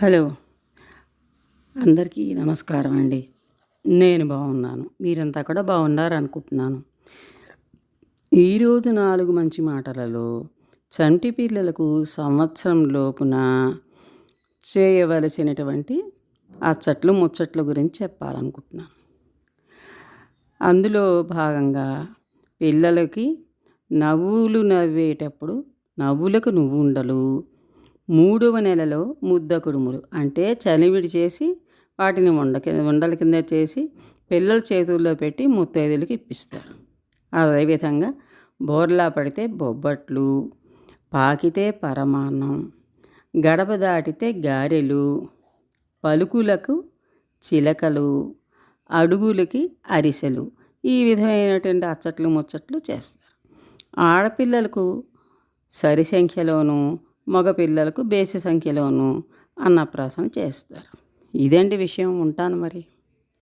Hello, అందరికీ నమస్కారం అండి. నేను బాగున్నాను. మీరంతా కూడా బాగున్నారనుకుంటున్నాను. ఈరోజు 4 మంచి మాటలలో చంటి పిల్లలకు సంవత్సరం లోపున చేయవలసినటువంటి అచ్చట్లు, ముచ్చట్లు గురించి చెప్పాలనుకుంటున్నాను. అందులో భాగంగా పిల్లలకి నవ్వులు నవ్వేటప్పుడు నవ్వులకు నువ్వుండలు, 3వ నెలలో ముద్ద కుడుములు అంటే చలివిడి చేసి వాటిని ఉండల కింద చేసి పిల్లల చేతుల్లో పెట్టి ముత్తైదులకి ఇప్పిస్తారు. అదేవిధంగా బోర్లా పడితే బొబ్బట్లు, పాకితే పరమాన్నం, గడప దాటితే గారెలు, పలుకులకు చిలకలు, అడుగులకి అరిసెలు, ఈ విధమైనటువంటి అచ్చట్లు ముచ్చట్లు చేస్తారు. ఆడపిల్లలకు సరి సంఖ్యలోనూ, మగపిల్లలకు బేసి సంఖ్యలోనూ అన్నప్రాసన చేస్తారు. ఇదండి విషయం. ఉంటాను మరి.